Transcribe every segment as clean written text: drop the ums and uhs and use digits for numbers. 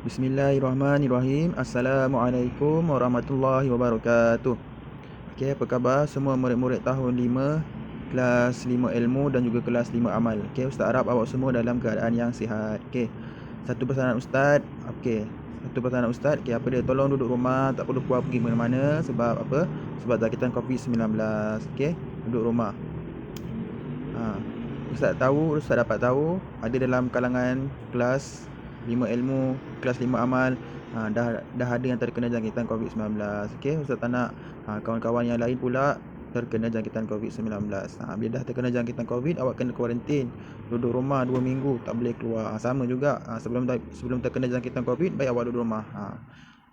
Bismillahirrahmanirrahim. Assalamualaikum warahmatullahi wabarakatuh. Okey, apa khabar semua murid-murid tahun 5, kelas 5 ilmu dan juga kelas 5 amal. Okey, Ustaz harap awak semua dalam keadaan yang sihat. Okey. Satu pesanan Ustaz. Okey. Satu pesanan Ustaz. Okey, apa dia? Tolong duduk rumah, tak perlu keluar pergi mana-mana sebab apa? Sebab jangkitan COVID-19. Okey, duduk rumah. Ustaz dapat tahu ada dalam kalangan kelas 5 ilmu, kelas 5 amal dah ada yang terkena jangkitan COVID-19. Okey, Ustaz tak nak kawan-kawan yang lain pula terkena jangkitan COVID-19. Bila dah terkena jangkitan COVID, awak kena kuarantin. Duduk rumah 2 minggu, tak boleh keluar. Sama juga sebelum terkena jangkitan COVID, baik awak duduk rumah.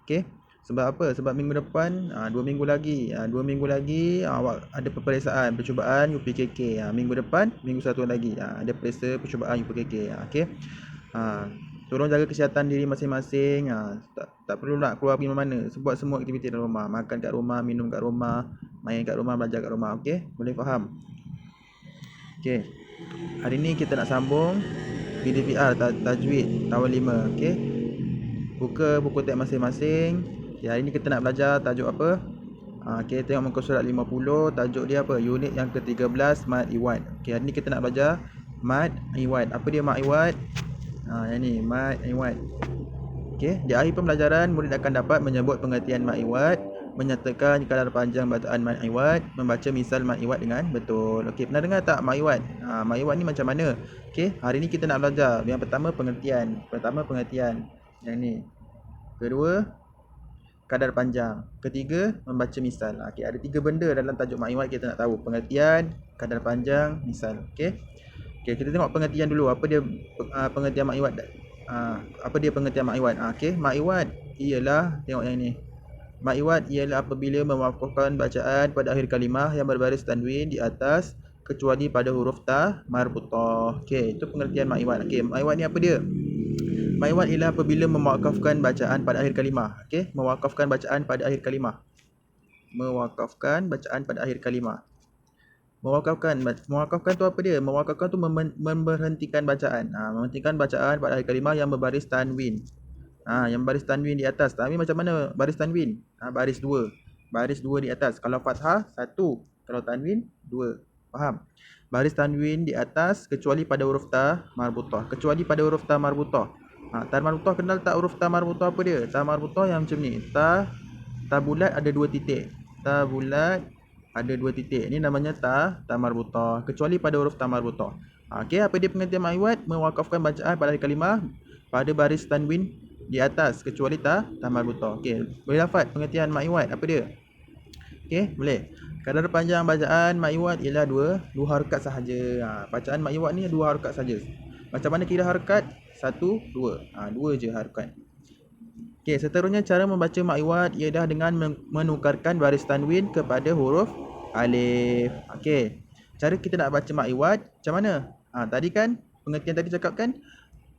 Okey. Sebab apa? Sebab minggu depan 2 minggu lagi. 2 minggu lagi awak ada peperiksaan percubaan UPKK. Minggu depan, minggu satu lagi ada periksa percubaan UPKK. Okey. Tolong jaga kesihatan diri masing-masing. Tak perlu nak keluar pergi mana-mana. Buat semua aktiviti dalam rumah. Makan kat rumah, minum kat rumah, main kat rumah, belajar kat rumah. Okey? Boleh faham? Okey. Hari ni kita nak sambung PDPR Tajwid tahun 5. Okey? Buka buku teks masing-masing. Okay, hari ni kita nak belajar tajuk apa? Okay, tengok muka surat 50. Tajuk dia apa? Unit yang ke-13, Mad Iwad. Okay, hari ni kita nak belajar Mad Iwad. Apa dia Mad Iwad? Yang ni, Mad Iwad. Okay, di akhir pembelajaran, murid akan dapat menyebut pengertian Mad Iwad, menyatakan kadar panjang bacaan Mad Iwad, membaca misal Mad Iwad dengan betul. Okay, pernah dengar tak Mad Iwad? Mad Iwad ni macam mana? Okay, hari ni kita nak belajar. Yang pertama, pengertian. Yang ni. Kedua, kadar panjang. Ketiga, membaca misal. Okey, ada 3 benda dalam tajuk Mad Iwad kita nak tahu. Pengertian, kadar panjang, misal. Okey. Okey, kita tengok pengertian dulu. Apa dia pengertian Mad Iwad? Apa dia pengertian Mad Iwad? Okey, Mad Iwad ialah, tengok yang ni. Mad Iwad ialah apabila mewakafkan bacaan pada akhir kalimah yang berbaris tanwin di atas kecuali pada huruf ta marbutah. Okey, itu pengertian Mad Iwad. Okey, Mad Iwad ni apa dia? Mad Iwad ialah apabila mewakafkan bacaan pada akhir kalimah. Okey, mewakafkan bacaan pada akhir kalimah. Mewakafkan bacaan pada akhir kalimah. Mewakafkan tu apa dia? Mewakafkan tu memberhentikan bacaan. Memberhentikan bacaan pada akhir kalimah yang berbaris tanwin. Yang baris tanwin di atas. Tanwin macam mana baris tanwin? Baris 2. Baris 2 di atas. Kalau fathah 1, kalau tanwin 2. Faham? Baris tanwin di atas kecuali pada huruf ta marbutah. Kecuali pada huruf ta marbutah. Ta marbutah, kenal tak huruf ta marbutah apa dia? Ta marbutah yang macam ni. Ta bulat ada 2 titik. Ta bulat ada 2 titik. Ini namanya ta marbutah. Kecuali pada huruf ta marbutah. Okey, apa dia pengertian Mad Iwad? Mewakafkan bacaan pada akhir kalimah pada baris tanwin di atas kecuali ta marbutah. Okey, boleh lafaz pengertian Mad Iwad apa dia? Okey, boleh. Kadar panjang bacaan Mad Iwad ialah 2 harakat sahaja. Bacaan Mad Iwad ni 2 harakat saja. Macam mana kira harakat? 1, 2. 2 je harakat. Okey, seterusnya cara membaca Mad Iwad ialah dengan menukarkan baris tanwin kepada huruf alif. Okey. Cara kita nak baca Mad Iwad macam mana? Tadi kan pengertian tadi cakap kan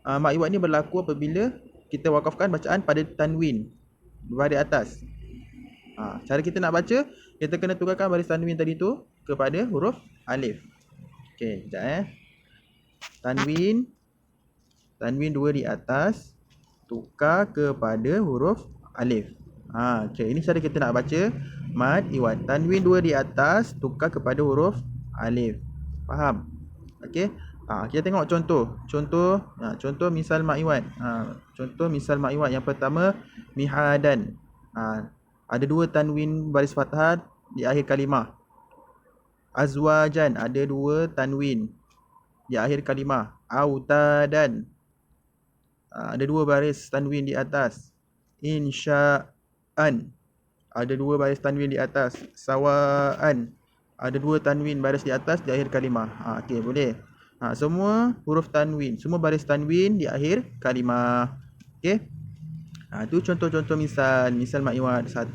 Mad Iwad ni berlaku apabila kita wakafkan bacaan pada tanwin baris atas. Cara kita nak baca, kita kena tukarkan baris tanwin tadi tu kepada huruf alif. Okey, sekejap Tanwin 2 di atas tukar kepada huruf alif. Okey, ini cara kita nak baca Mad Iwad. Tanwin 2 di atas tukar kepada huruf alif. Faham? Okey. Kita tengok contoh. Contoh misal Mad Iwad. Contoh misal Mad Iwad yang pertama mihadan. Ada 2 tanwin baris fathah di akhir kalimah. Azwajan ada 2 tanwin di akhir kalimah. Autadan ada 2 baris tanwin di atas. Insya'an ada 2 baris tanwin di atas. Sawa'an ada 2 tanwin baris di atas di akhir kalimah. Okey, boleh. Semua huruf tanwin, semua baris tanwin di akhir kalimah. Okey. Itu contoh-contoh misal Mad Iwad. 1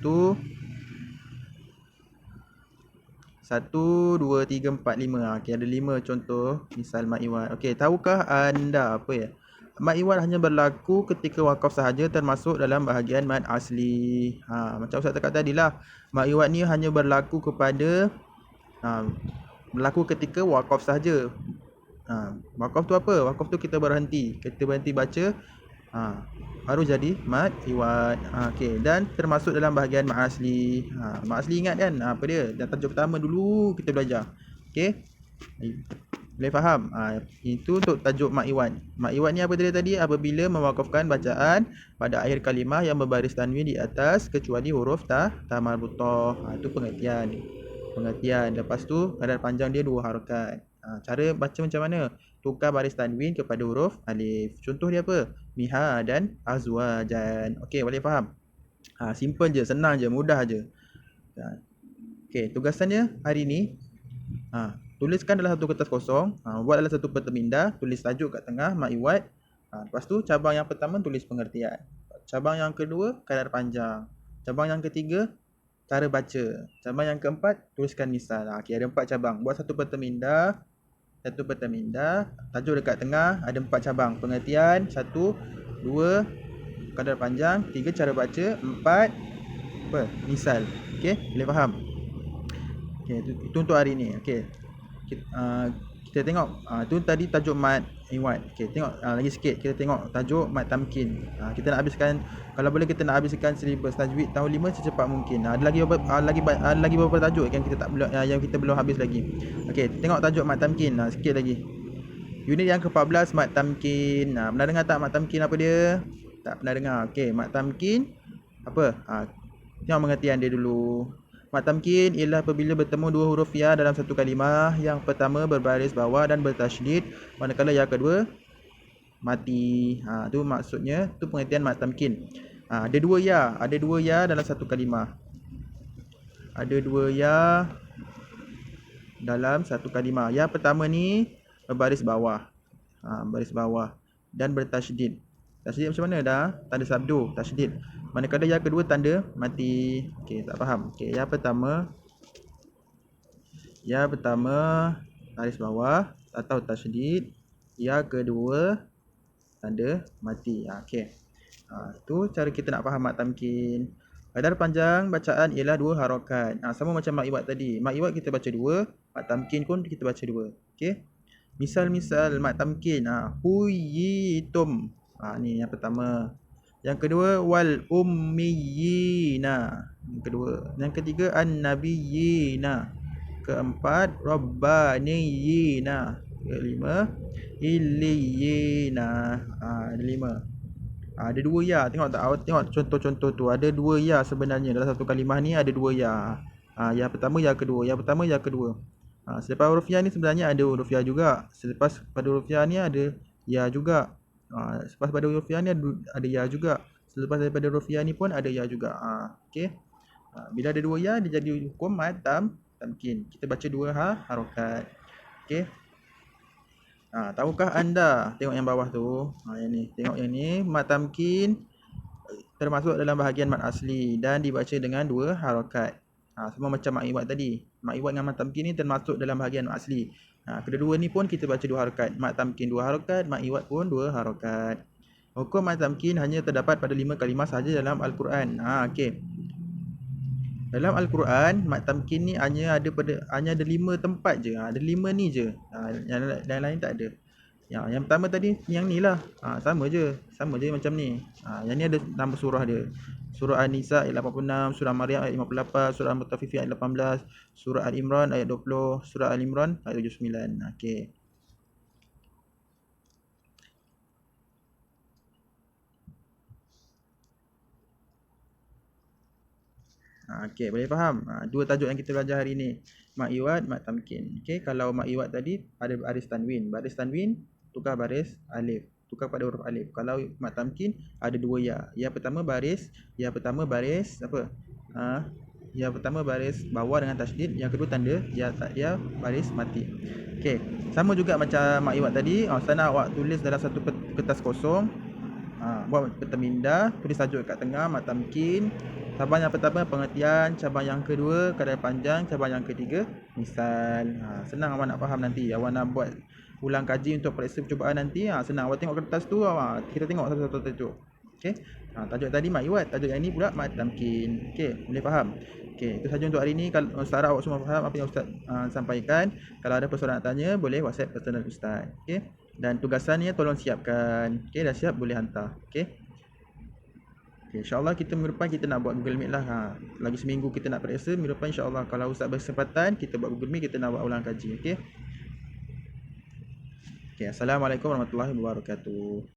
2 3 4 5. Okey, ada 5 contoh misal Mad Iwad. Okey, tahukah anda apa ya? Mad Iwad hanya berlaku ketika wakaf sahaja, termasuk dalam bahagian mad asli. Macam Ustaz cakap tadi lah, Mad Iwad ni hanya berlaku ketika wakaf sahaja. Wakaf tu apa? Wakaf tu kita berhenti baca baru jadi mad iwad. Okey, dan termasuk dalam bahagian mad asli. Mad asli ingat kan apa dia? Dan tajuk pertama dulu kita belajar. Okey. Boleh faham? Itu untuk tajuk mad iwad. Mad iwad ni apa tadi? Apabila mewakafkan bacaan pada akhir kalimah yang berbaris tanwin di atas kecuali huruf ta marbutah. Itu pengertian. Lepas tu kadar panjang dia 2 harakat. Cara baca macam mana? Tukar baris tanwin kepada huruf alif. Contoh dia apa? Miha dan azwajan. Okey, boleh faham? Simple je, senang je, mudah je. Okey, tugasannya hari ni tuliskan dalam satu kertas kosong, buat dalam satu peta minda, tulis tajuk kat tengah mad iwad. Lepas tu cabang yang pertama tulis pengertian. Cabang yang kedua kadar panjang. Cabang yang ketiga cara baca. Cabang yang keempat tuliskan misal. Okey, ada 4 cabang. Buat satu peta minda. Tajuk dekat tengah, ada 4 cabang. Pengertian, 1, 2 kadar panjang, 3 cara baca, 4 misal. Okey, boleh faham? Okey, itu untuk hari ni. Okey. Kita tengok tu tadi tajuk mad iwad. Okey, tengok lagi sikit kita tengok tajuk mad tamkin. Kita nak habiskan, kalau boleh kita nak habiskan silibus tajwid tahun 5 secepat mungkin. Ada lagi beberapa tajuk yang kita belum habis lagi. Okey, tengok tajuk mad tamkin sikit lagi. Unit yang ke-14 mad tamkin. Pernah dengar tak mad tamkin apa dia? Tak pernah dengar. Okey, mad tamkin apa? Tengok pengertian dia dulu. Mad tamkin ialah apabila bertemu 2 huruf ya dalam satu kalimah. Yang pertama berbaris bawah dan bertasydid, manakala yang kedua mati. Tu maksudnya, tu pengertian mad tamkin. Ada 2 ya dalam satu kalimah. Ada 2 ya dalam satu kalimah. Yang pertama ni berbaris bawah. Baris bawah dan bertasydid. Tasydid macam mana dah? Tanda sabdu, tasydid. Manakala yang kedua tanda mati. Okey, tak faham. Okey, yang pertama baris bawah atau tasydid. Yang kedua tanda mati. Okey. Tu cara kita nak faham mad tamkin. Kadar panjang bacaan ialah 2 harakat. Sama macam mad iwad tadi. Mad iwad kita baca 2, mad tamkin pun kita baca 2. Okey. Misal mad tamkin. Huyitum. Ni yang pertama. Yang kedua wal ummiyina. Yang ketiga an-nabiyina. Keempat rabbaniyina. Kelima illiyina. Ada 5. Ada 2 ya. Tengok contoh-contoh tu. Ada 2 ya sebenarnya dalam satu kalimah ni, ada 2 ya. Yang pertama, yang kedua. Selepas huruf ya ni sebenarnya ada huruf ya juga. Selepas pada huruf ya ni ada ya juga. Selepas pada huruf ya ni ada ya juga. Selepas daripada huruf ya ni pun ada ya juga. Okey. Bila ada 2 ya, dia jadi hukum mad tamkin. Kita baca 2 harakat. Okey. Tahukah anda, tengok yang bawah tu. Yang ni, tengok yang ni, mad tamkin termasuk dalam bahagian mad asli dan dibaca dengan 2 harakat. Semua macam mad iwad tadi. Mad iwad dengan mad tamkin ni termasuk dalam bahagian mad asli. Kedua-dua ni pun kita baca 2 harakat. Mad tamkin 2 harakat, mad iwad pun 2 harakat. Hukum mad tamkin hanya terdapat pada 5 kalimah sahaja dalam Al-Quran. Okey. Dalam Al-Quran, mad tamkin ni hanya ada 5 tempat je. Ada 5 ni je. Yang lain tak ada. Yang pertama tadi yang ni lah. Sama je macam ni. Yang ni ada nama surah dia. Surah An-Nisa ayat 86, surah Maryam ayat 58, surah Al-Mutaffifin ayat 18, surah Al-Imran ayat 20, surah Al-Imran ayat 79. Okey. Okey, boleh faham? 2 tajuk yang kita belajar hari ni. Mad iwad, mad tamkin. Okey, kalau mad iwad tadi ada baris tanwin. Baris tanwin tukar baris alif. Tukar pada huruf alif. Kalau mad tamkin ada 2 ya. Yang pertama baris apa? Yang pertama baris bawah dengan tasydid, yang kedua tanda ya baris mati. Okey, sama juga macam mad iwad tadi. Sana awak tulis dalam satu kertas kosong. Buat peta minda, tulis tajuk kat tengah mad tamkin. Cabang yang pertama pengertian, cabang yang kedua kadar panjang, cabang yang ketiga misal. Senang awak nak faham nanti. Awak nak buat ulang kaji untuk periksa percubaan nanti, senang awak tengok kertas tu, kita tengok satu-satu tajuk. Okey. Tajuk tadi mad iwad, tajuk yang ni pula mad tamkin. Okey, boleh faham? Okey, itu saja untuk hari ni. Kalau Ustaz awak semua faham apa yang Ustaz sampaikan, kalau ada persoalan nak tanya boleh WhatsApp personal Ustaz. Okey. Dan tugasannya tolong siapkan. Okey, dah siap boleh hantar. Okey. Okay, InsyaAllah kita minggu depan kita nak buat Google Meet lah. Lagi seminggu kita nak periksa. Minggu depan insyaAllah kalau Ustaz bersempatan, kita buat Google Meet, kita nak buat ulang kaji. Okay. Okay, Assalamualaikum warahmatullahi wabarakatuh.